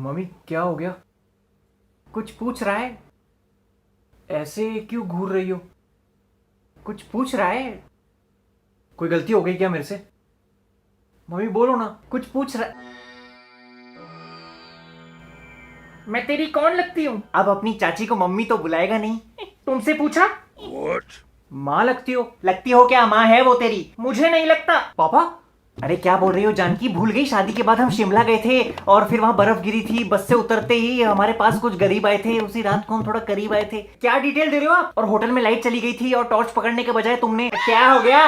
Mummy क्या हो गया? कुछ पूछ रहा है? ऐसे क्यों घूर रही हो? कुछ पूछ रहा है? कोई गलती हो गई क्या मेरे से? मम्मी बोलो ना, कुछ पूछ रहा है। मैं तेरी कौन लगती हूँ? अब अपनी चाची को मम्मी तो बुलाएगा नहीं। तुमसे पूछा? माँ लगती हो। लगती हो क्या? माँ है वो तेरी। मुझे नहीं लगता। पापा? अरे क्या बोल रही हो जानकी? भूल गई शादी के बाद हम शिमला गए थे और फिर वहां बर्फ गिरी थी। बस से उतरते ही हमारे पास कुछ गरीब आए थे। उसी रात को हम थोड़ा करीब आए थे। क्या डिटेल दे रहे हो आप? और होटल में लाइट चली गई थी और टॉर्च पकड़ने के बजाय तुमने क्या हो गया?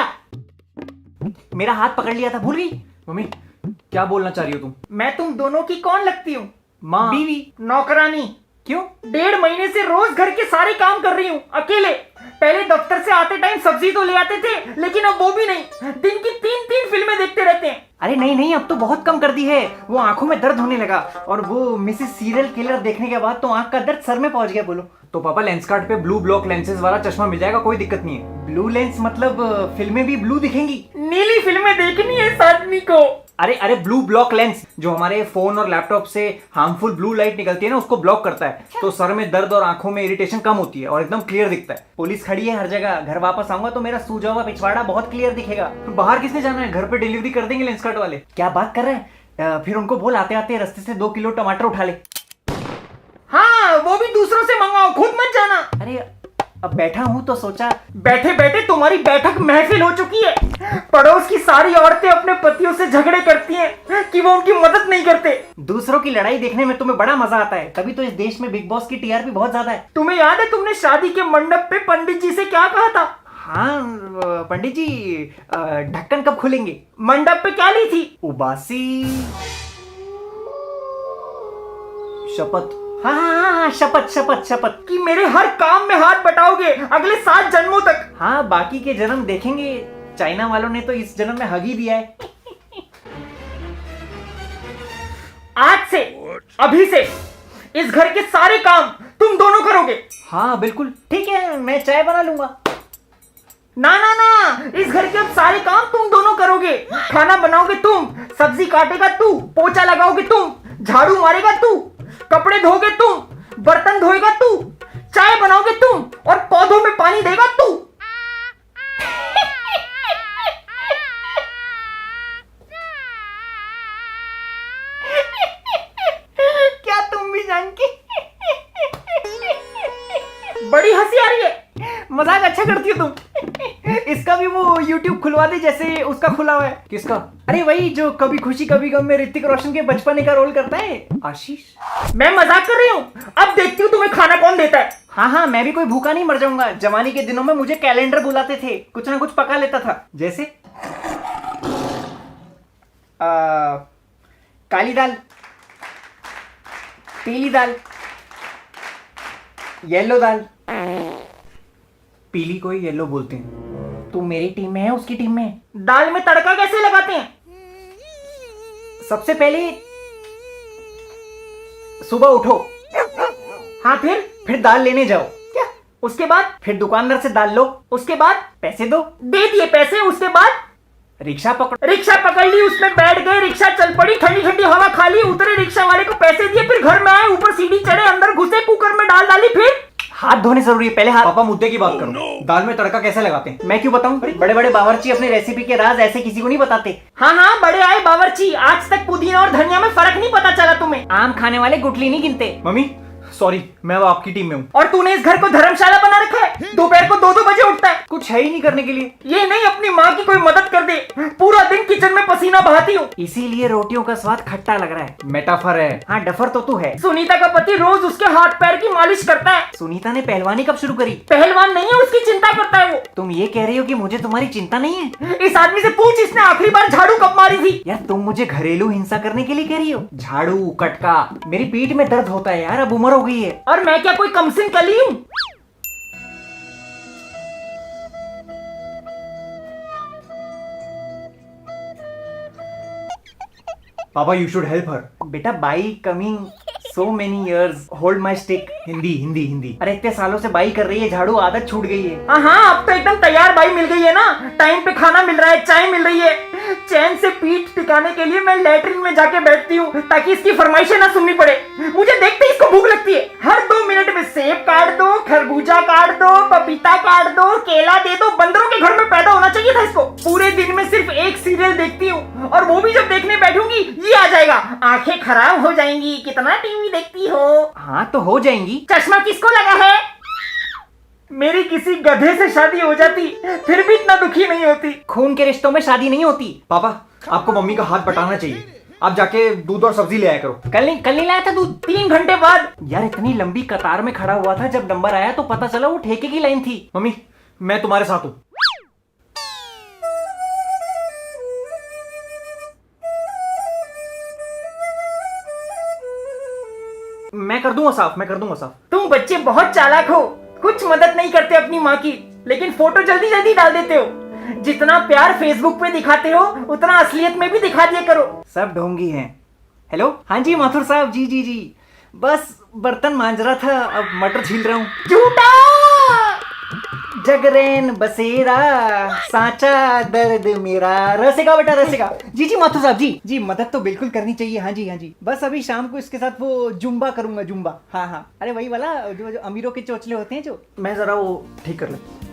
मेरा हाथ पकड़ लिया था, भूल गई? मम्मी क्या बोलना चाह रही हो तुम? मैं तुम दोनों की कौन लगती हूँ? माँ। बीवी, नौकरानी। क्यों? 1.5 महीने से रोज घर के सारे काम कर रही हूँ अकेले। पहले दफ्तर से आते टाइम सब्जी तो ले आते थे, लेकिन अब वो भी नहीं। दिन की 3 फिल्में देखते रहते हैं। अरे नहीं नहीं, अब तो बहुत कम कर दी है। वो आंखों में दर्द होने लगा और वो मिसेस सीरियल किलर देखने के बाद तो आंख का दर्द सर में पहुंच गया। बोलो तो पापा लेंस कार्ट पे ब्लू ब्लॉक लेंसेज वाला चश्मा मिल जाएगा, कोई दिक्कत नहीं है। ब्लू लेंस मतलब फिल्में भी ब्लू दिखेंगी? नीली फिल्में देखनी है इस आदमी को। अरे अरे ब्लू ब्लॉक लेंस जो हमारे फोन और लैपटॉप से हार्मफुल ब्लू लाइट निकलती है ना, उसको ब्लॉक करता है। तो सर में दर्द और आंखों में इरिटेशन कम होती है और एकदम क्लियर दिखता है। पुलिस खड़ी है हर जगह। घर वापस आऊंगा तो मेरा सूजा हुआ पिछवाड़ा बहुत क्लियर दिखेगा। बाहर किसने जाना है? घर पे डिलीवरी कर देंगे लेंस कार्ट वाले। क्या बात कर रहे हैं? फिर उनको बोल आते आते रास्ते से 2 किलो टमाटर उठा ले। हाँ, वो भी दूसरों से मंगाओ, खुद मत जाना। अरे अब बैठा हूं तो सोचा। बैठे बैठे तुम्हारी बैठक महफिल हो चुकी है। पड़ोस की सारी औरतें अपने पतियों से झगड़े करती हैं कि वो उनकी मदद नहीं करते। दूसरों की लड़ाई देखने में तुम्हें बड़ा मजा आता है, तभी तो इस देश में बिग बॉस की टीआरपी बहुत ज्यादा है। तुम्हें याद है तुमने शादी के मंडप पे पंडित जी से क्या कहा था? हाँ पंडित जी, ढक्कन कब खुलेंगे? मंडप पे क्या ली थी? उबासी शपथ। हाँ हाँ हाँ हाँ, शपथ शपथ शपथ। कि मेरे हर काम में हाथ बटाओगे अगले 7 जन्मों तक। हाँ बाकी के जन्म देखेंगे। चाइना वालों ने तो इस जन्म में हग ही दिया है। आज से, अभी से इस घर के सारे काम तुम दोनों करोगे। हाँ बिल्कुल ठीक है, मैं चाय बना लूंगा। ना ना ना, इस घर के अब सारे काम तुम दोनों करोगे। खाना बनाओगे तुम, सब्जी काटेगा तू, पोछा लगाओगे तुम, झाड़ू मारेगा तू, कपड़े धोगे तुम, बर्तन धोएगा तू, चाय बनाओगे तुम और पौधों में पानी देगा तू। क्या तुम भी जानकी? बड़ी हंसी आ रही है। मजाक अच्छा करती हो तुम। इसका भी वो YouTube खुलवा दे जैसे उसका खुला हुआ है। किसका? अरे वही जो कभी खुशी कभी गम में ऋतिक रोशन के बचपने का रोल करता है, आशीष। मैं मजाक कर रही हूँ। अब देखती हूँ तुम्हें खाना कौन देता है। हाँ हाँ, मैं भी कोई भूखा नहीं मर जाऊंगा। जवानी के दिनों में मुझे कैलेंडर बुलाते थे, कुछ ना कुछ पका लेता था। जैसे काली दाल, पीली दाल, येलो दाल। पीली को ही येलो बोलते हैं। तू मेरी टीम में है, उसकी टीम में है। दाल में तड़का कैसे लगाते हैं? सबसे पहले सुबह उठो। हाँ फिर दाल लेने जाओ। क्या? उसके बाद? फिर दुकानदार से दाल लो। उसके बाद? पैसे दो। दे दिए पैसे। उसके बाद? रिक्शा पकड़ो। रिक्शा पकड़ ली, उसमें बैठ गए, रिक्शा चल पड़ी, ठंडी ठंडी हवा खा ली, उतरे, रिक्शा वाले को पैसे दिए, फिर घर में आए, ऊपर सीढ़ी चढ़े, अंदर घुसे, कुकर में दाल डाली, फिर हाथ धोने जरूरी है पहले। हाथ। पापा मुद्दे की बात करो। दाल में तड़का कैसे लगाते हैं? मैं क्यों बताऊं? बड़े बड़े बावर्ची अपनी रेसिपी के राज ऐसे किसी को नहीं बताते। हाँ हाँ, बड़े आए बावर्ची। आज तक पुदीना और धनिया में फर्क नहीं पता चला तुम्हें। आम खाने वाले गुठली नहीं गिनते। मम्मी सॉरी, मैं अब आपकी टीम में हूँ। और तूने इस घर को धर्मशाला बना रखा है। दोपहर को 2-2 बजे उठता है। कुछ है ही नहीं करने के लिए। ये नहीं अपनी माँ की कोई मदद कर दे। पूरा दिन किचन में पसीना बहाती हूँ। इसीलिए रोटियों का स्वाद खट्टा लग रहा है। मेटाफर है। हाँ डफर तो तू है। सुनीता का पति रोज उसके हाथ पैर की मालिश करता है। सुनीता ने पहलवानी कब शुरू करी? पहलवान नहीं है, उसकी चिंता करता है वो। तुम ये कह रही हो कि मुझे तुम्हारी चिंता नहीं है? इस आदमी से पूछ इसने आखिरी बार झाड़ू कब मारी थी। यार तुम मुझे घरेलू हिंसा करने के लिए कह रही हो? झाड़ू कटका, मेरी पीठ में दर्द होता है यार, अब उम्र हो गई है। और मैं क्या कोई कमसिन कली हूँ? पापा यू शुड हेल्प हर। बेटा by coming so many years, hold my stick। Hindi Hindi Hindi. अरे इतने सालों से बाई कर रही है, झाड़ू आदत छूट गई है। हाँ, अब तो एकदम तैयार बाई मिल गई है ना। टाइम पे खाना मिल रहा है, चाय मिल रही है, चैन से पीठ टिकाने के लिए मैं लेटरिन में जाके बैठती हूँ ताकि इसकी फरमाइशें ना सुननी पड़े। मुझे देखते ही इसको भूख लगती है। हर 2 मिनट में सेब काट दो, खरबूजा काट दो, पपीता काट दो, केला दे दो। बंदरों के घर में पैदा होना चाहिए था इसको। पूरे दिन में सिर्फ एक सीरियल देखती हूँ और वो भी जब देखने बैठूंगी ये आ जाएगा, आंखें खराब हो जाएंगी, कितना टीवी देखती हो। हाँ तो हो जाएंगी। चश्मा किसको लगा है? मेरी किसी गधे से शादी हो जाती फिर भी इतना दुखी नहीं होती। खून के रिश्तों में शादी नहीं होती। पापा आपको मम्मी का हाथ बटाना चाहिए। आप जाके दूध और सब्जी ले आया करो। कल नहीं लाया था दूध? 3 घंटे बाद। यार इतनी लंबी कतार में खड़ा हुआ था, जब नंबर आया तो पता चला वो ठेके की लाइन थी। मम्मी मैं तुम्हारे साथ हूँ। मैं कर दूंगा साफ। तुम बच्चे बहुत चालाक हो, कुछ मदद नहीं करते अपनी माँ की, लेकिन फोटो जल्दी जल्दी डाल देते हो। जितना प्यार फेसबुक पे दिखाते हो उतना असलियत में भी दिखा दिया करो। सब ढोंगी हैं। हेलो, हाँ जी माथुर साहब, जी बस बर्तन मांज रहा था, अब मटर छील रहा हूँ। झूठा। जगरेन बसेरा साचा दर्द मेरा। रसेगा बेटा रसेगा। जी माथुर साहब, जी मदद तो बिल्कुल करनी चाहिए। हाँ जी बस अभी शाम को इसके साथ वो जुम्बा करूंगा, जुम्बा। हाँ अरे वही वाला जो अमीरों के चोचले होते हैं जो। मैं जरा वो ठीक कर लेता हूँ।